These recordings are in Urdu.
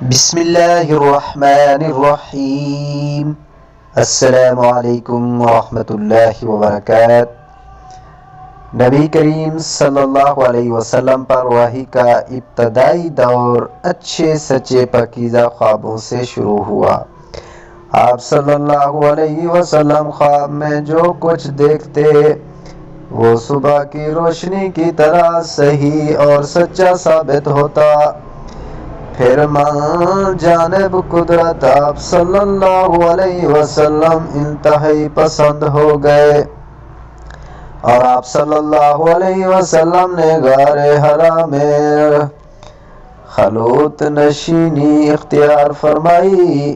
بسم اللہ الرحمن الرحیم۔ السلام علیکم ورحمۃ اللہ وبرکاتہ۔ نبی کریم صلی اللہ علیہ وسلم پر وحی کا ابتدائی دور اچھے سچے پاکیزہ خوابوں سے شروع ہوا۔ آپ صلی اللہ علیہ وسلم خواب میں جو کچھ دیکھتے وہ صبح کی روشنی کی طرح صحیح اور سچا ثابت ہوتا۔ پھر جانب قدرت آپ صلی اللہ علیہ وسلم انتہائی پسند ہو گئے اور آپ صلی اللہ علیہ وسلم نے غار حرا میں خلوت نشینی اختیار فرمائی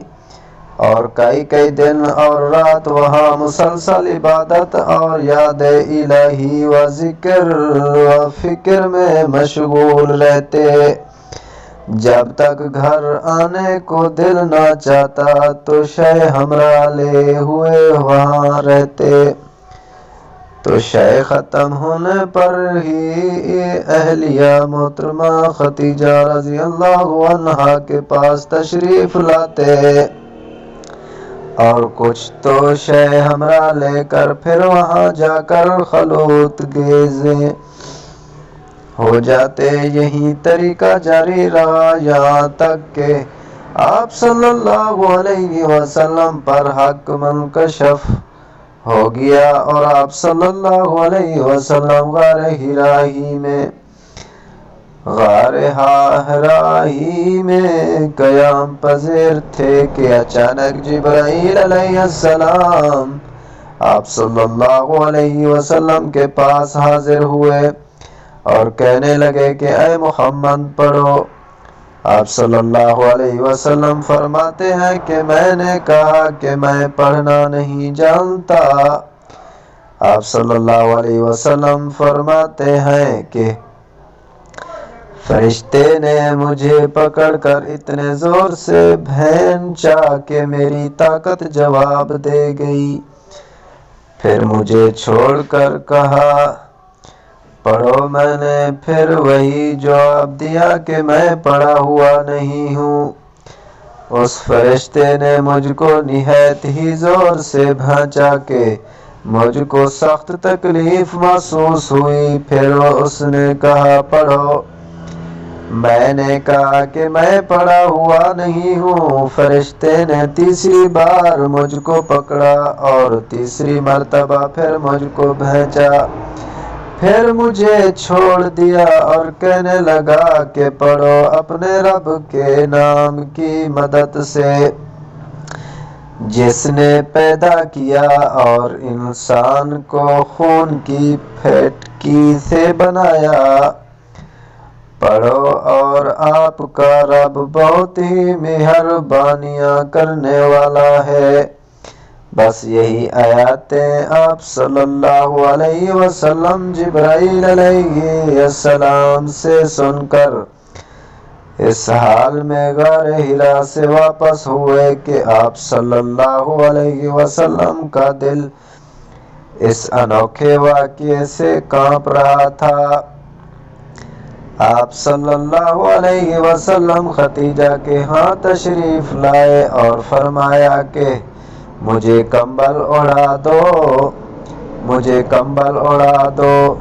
اور کئی دن اور رات وہاں مسلسل عبادت اور یاد الہی و ذکر و فکر میں مشغول رہتے۔ جب تک گھر آنے کو دل نہ چاہتا تو شے ہمراہ لے ہوئے وہاں رہتے۔ تو شے ختم ہونے پر ہی اہلیہ محترمہ خدیجہ رضی اللہ عنہا کے پاس تشریف لاتے اور کچھ تو شے ہمراہ لے کر پھر وہاں جا کر خلوت گیزیں ہو جاتے۔ یہی طریقہ جاری رہا یہاں تک کہ آپ صلی اللہ علیہ وسلم پر حق منکشف ہو گیا اور آپ صلی اللہ علیہ وسلم غار حرا ہی میں قیام پذیر تھے کہ اچانک جبرائیل علیہ السلام آپ صلی اللہ علیہ وسلم کے پاس حاضر ہوئے اور کہنے لگے کہ اے محمد پڑھو۔ آپ صلی اللہ علیہ وسلم فرماتے ہیں کہ میں نے کہا کہ میں پڑھنا نہیں جانتا۔ آپ صلی اللہ علیہ وسلم فرماتے ہیں کہ فرشتے نے مجھے پکڑ کر اتنے زور سے بھینچا کہ میری طاقت جواب دے گئی۔ پھر مجھے چھوڑ کر کہا پڑھو۔ میں نے پھر وہی جواب دیا کہ میں پڑھا ہوا نہیں ہوں۔ اس فرشتے نے مجھ کو نہایت ہی زور سے بھینچا کہ مجھ کو سخت تکلیف محسوس ہوئی۔ پھر اس نے کہا پڑھو۔ میں نے کہا کہ میں پڑھا ہوا نہیں ہوں۔ فرشتے نے تیسری بار مجھ کو پکڑا اور تیسری مرتبہ پھر مجھ کو بھینچا۔ پھر مجھے چھوڑ دیا اور کہنے لگا کہ پڑھو اپنے رب کے نام کی مدد سے جس نے پیدا کیا اور انسان کو خون کی پھٹکی سے بنایا۔ پڑھو اور آپ کا رب بہت ہی مہربانیاں کرنے والا ہے۔ بس یہی آیاتیں آپ صلی اللہ علیہ وسلم جبرائیل علیہ السلام سے سن کر اس حال میں غار حرا سے واپس ہوئے کہ آپ صلی اللہ علیہ وسلم کا دل اس انوکھے واقعے سے کانپ رہا تھا۔ آپ صلی اللہ علیہ وسلم خدیجہ کے ہاں تشریف لائے اور فرمایا کہ مجھے کمبل اڑا دو، مجھے کمبل اڑا دو۔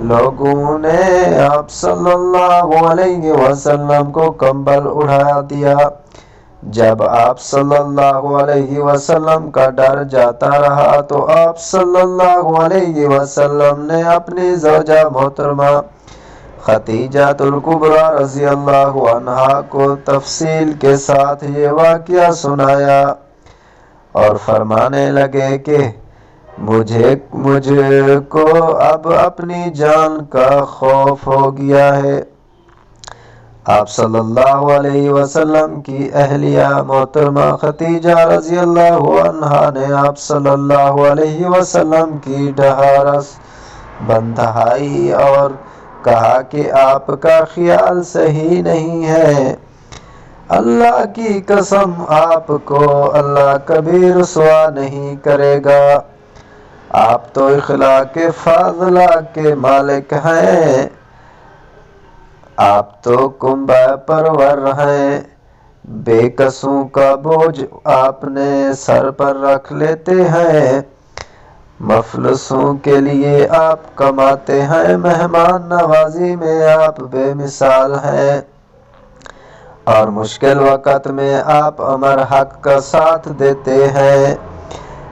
لوگوں نے آپ صلی اللہ علیہ وسلم کو کمبل اڑا دیا۔ جب آپ صلی اللہ علیہ وسلم کا ڈر جاتا رہا تو آپ صلی اللہ علیہ وسلم نے اپنی زوجہ محترمہ خدیجہ الکبریٰ رضی اللہ عنہا کو تفصیل کے ساتھ یہ واقعہ سنایا اور فرمانے لگے کہ مجھ کو اب اپنی جان کا خوف ہو گیا ہے۔ آپ صلی اللہ علیہ وسلم کی اہلیہ محترمہ خدیجہ رضی اللہ عنہا نے آپ صلی اللہ علیہ وسلم کی ڈھارس بندھائی اور کہا کہ آپ کا خیال صحیح نہیں ہے۔ اللہ کی قسم آپ کو اللہ کبھی رسوا نہیں کرے گا۔ آپ تو اخلاق فاضلہ کے مالک ہیں، آپ تو کنبہ پرور ہیں۔ بے قصوں کا بوجھ آپ نے سر پر رکھ لیتے ہیں، مفلسوں کے لیے آپ کماتے ہیں، مہمان نوازی میں آپ بے مثال ہیں، اور مشکل وقت میں آپ امر حق کا ساتھ دیتے ہیں۔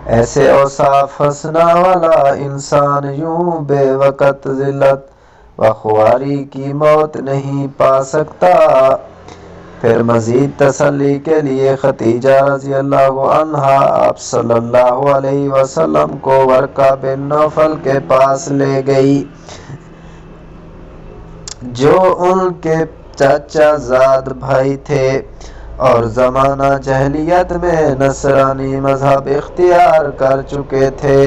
ایسے اوصاف حسنہ والا انسان یوں بے وقت ذلت و خواری کی موت نہیں پا سکتا۔ پھر مزید تسلی کے لیے خدیجہ رضی اللہ عنہا آپ صلی اللہ علیہ وسلم کو ورقہ بن نوفل کے پاس لے گئی، جو ان کے چچا زاد بھائی تھے اور زمانہ جاہلیت میں نصرانی مذہب اختیار کر چکے تھے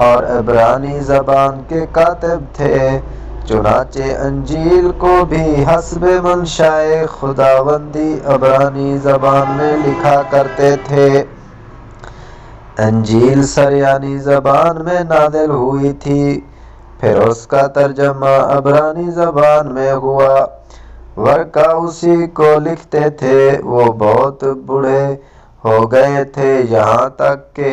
اور عبرانی زبان کے کاتب تھے، چنانچہ انجیل کو بھی حسب منشائے خداوندی عبرانی زبان میں لکھا کرتے تھے۔ انجیل سریانی زبان میں نازل ہوئی تھی، پھر اس کا ترجمہ عبرانی زبان میں ہوا۔ ورقہ اسی کو لکھتے تھے، وہ بہت بوڑھے ہو گئے تھے، یہاں تک کہ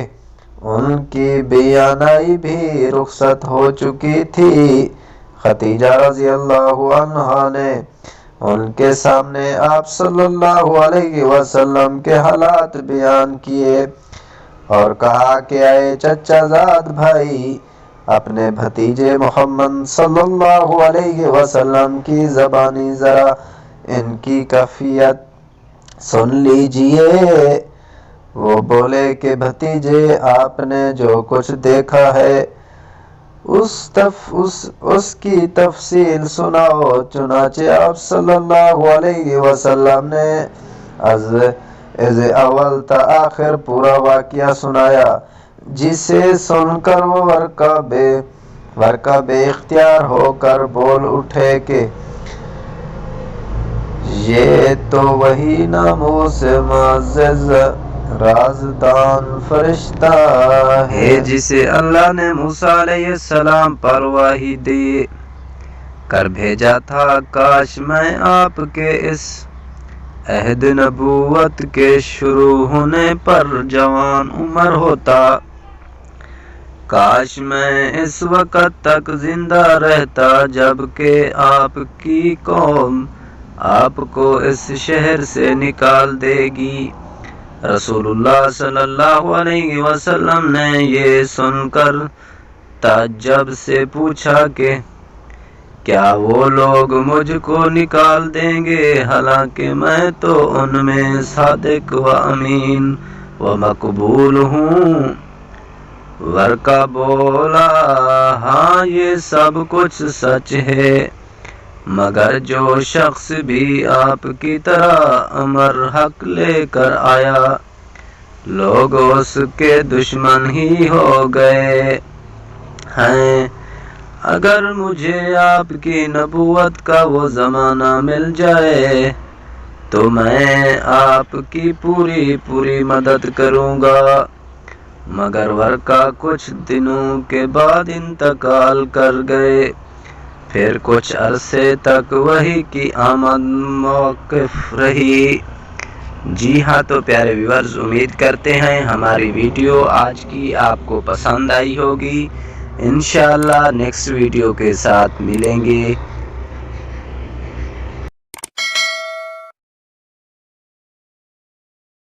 ان کی بیانائی بھی رخصت ہو چکی تھی۔ خدیجہ رضی اللہ عنہا نے ان کے سامنے آپ صلی اللہ علیہ وسلم کے حالات بیان کیے اور کہا کہ اے چچا زاد بھائی، اپنے بھتیجے محمد صلی اللہ علیہ وسلم کی زبانی ذرا ان کی کیفیت سن لیجئے۔ وہ بولے کہ بھتیجے، آپ نے جو کچھ دیکھا ہے اس کی تفصیل سناؤ۔ چنانچہ آپ صلی اللہ علیہ وسلم نے از اول تا آخر پورا واقعہ سنایا، جسے سن کر وہ ورقہ بے اختیار ہو کر بول اٹھے کہ یہ تو وہی ناموس معزز رازدان فرشتہ ہے جسے اللہ نے موسیٰ علیہ السلام پر وحی دے کر بھیجا تھا۔ کاش میں آپ کے اس عہد نبوت کے شروع ہونے پر جوان عمر ہوتا، کاش میں اس وقت تک زندہ رہتا جبکہ آپ کی قوم آپ کو اس شہر سے نکال دے گی۔ رسول اللہ صلی اللہ علیہ وسلم نے یہ سن کر تعجب سے پوچھا کہ کیا وہ لوگ مجھ کو نکال دیں گے، حالانکہ میں تو ان میں صادق و امین و مقبول ہوں۔ ورقہ بولا، ہاں یہ سب کچھ سچ ہے، مگر جو شخص بھی آپ کی طرح امر حق لے کر آیا، لوگ اس کے دشمن ہی ہو گئے ہیں۔ اگر مجھے آپ کی نبوت کا وہ زمانہ مل جائے تو میں آپ کی پوری مدد کروں گا۔ مگر ورقہ کچھ دنوں کے بعد انتقال کر گئے، پھر کچھ عرصے تک وحی کی آمد موقف رہی۔ جی ہاں، تو پیارے ویورز، امید کرتے ہیں ہماری ویڈیو آج کی آپ کو پسند آئی ہوگی۔ انشاءاللہ نیکسٹ ویڈیو کے ساتھ ملیں گے۔